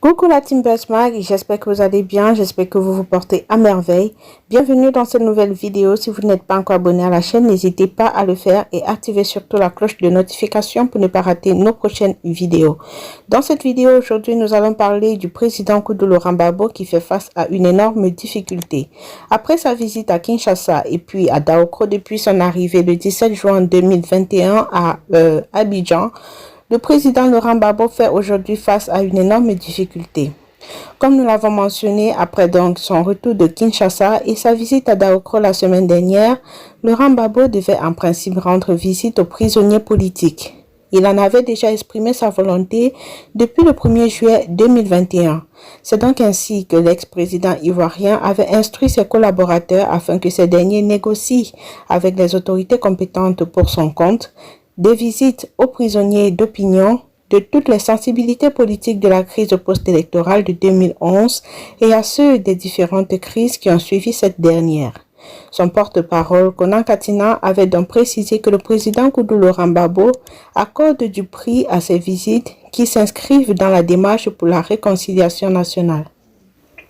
Coucou la team Buzzmag, j'espère que vous allez bien, j'espère que vous vous portez à merveille. Bienvenue dans cette nouvelle vidéo. Si vous n'êtes pas encore abonné à la chaîne, n'hésitez pas à le faire et activez surtout la cloche de notification pour ne pas rater nos prochaines vidéos. Dans cette vidéo aujourd'hui, nous allons parler du président Koudou Laurent Gbagbo qui fait face à une énorme difficulté. Après sa visite à Kinshasa et puis à Daokro depuis son arrivée le 17 juin 2021 à Abidjan, le président Laurent Gbagbo fait aujourd'hui face à une énorme difficulté. Comme nous l'avons mentionné, après donc son retour de Kinshasa et sa visite à Daokro la semaine dernière, Laurent Gbagbo devait en principe rendre visite aux prisonniers politiques. Il en avait déjà exprimé sa volonté depuis le 1er juillet 2021. C'est donc ainsi que l'ex-président ivoirien avait instruit ses collaborateurs afin que ces derniers négocient avec les autorités compétentes pour son compte des visites aux prisonniers d'opinion de toutes les sensibilités politiques de la crise post-électorale de 2011 et à ceux des différentes crises qui ont suivi cette dernière. Son porte-parole, Konan Katina, avait donc précisé que le président Koudou Laurent Gbagbo accorde du prix à ces visites qui s'inscrivent dans la démarche pour la réconciliation nationale.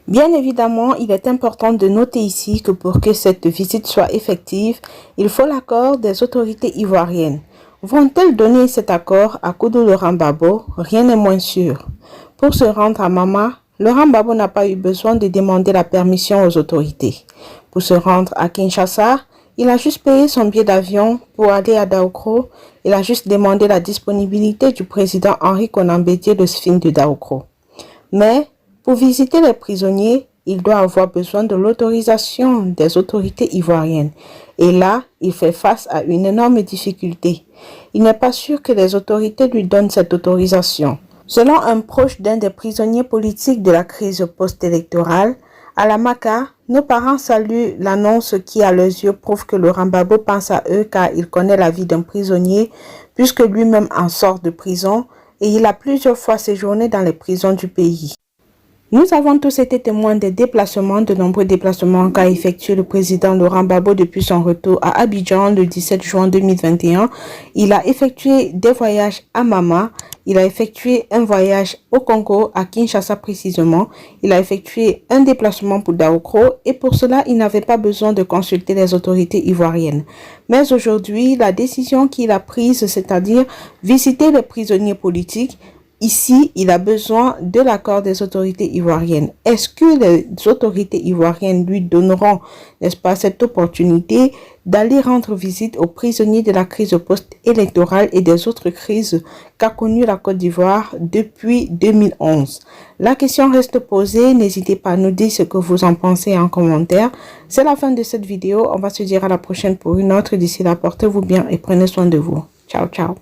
Bien évidemment, il est important de noter ici que pour que cette visite soit effective, il faut l'accord des autorités ivoiriennes. Vont-elles donner cet accord à Koudou Laurent Gbagbo? Rien n'est moins sûr. Pour se rendre à Mama, Laurent Gbagbo n'a pas eu besoin de demander la permission aux autorités. Pour se rendre à Kinshasa, il a juste payé son billet d'avion pour aller à Daokro. Il a juste demandé la disponibilité du président Henri Konan Bédié, le SFIN de Daokro. Mais pour visiter les prisonniers, il doit avoir besoin de l'autorisation des autorités ivoiriennes. Et là, il fait face à une énorme difficulté. Il n'est pas sûr que les autorités lui donnent cette autorisation. Selon un proche d'un des prisonniers politiques de la crise post-électorale, à la Maka, nos parents saluent l'annonce qui, à leurs yeux, prouve que Laurent Gbagbo pense à eux car il connaît la vie d'un prisonnier, puisque lui-même en sort de prison et il a plusieurs fois séjourné dans les prisons du pays. Nous avons tous été témoins des déplacements, de nombreux déplacements qu'a effectué le président Laurent Gbagbo depuis son retour à Abidjan le 17 juin 2021. Il a effectué des voyages à Mama, il a effectué un voyage au Congo, à Kinshasa précisément. Il a effectué un déplacement pour Daokro et pour cela, il n'avait pas besoin de consulter les autorités ivoiriennes. Mais aujourd'hui, la décision qu'il a prise, c'est-à-dire visiter les prisonniers politiques, ici, il a besoin de l'accord des autorités ivoiriennes. Est-ce que les autorités ivoiriennes lui donneront, n'est-ce pas, cette opportunité d'aller rendre visite aux prisonniers de la crise post-électorale et des autres crises qu'a connues la Côte d'Ivoire depuis 2011? La question reste posée. N'hésitez pas à nous dire ce que vous en pensez en commentaire. C'est la fin de cette vidéo. On va se dire à la prochaine pour une autre. D'ici là, portez-vous bien et prenez soin de vous. Ciao, ciao.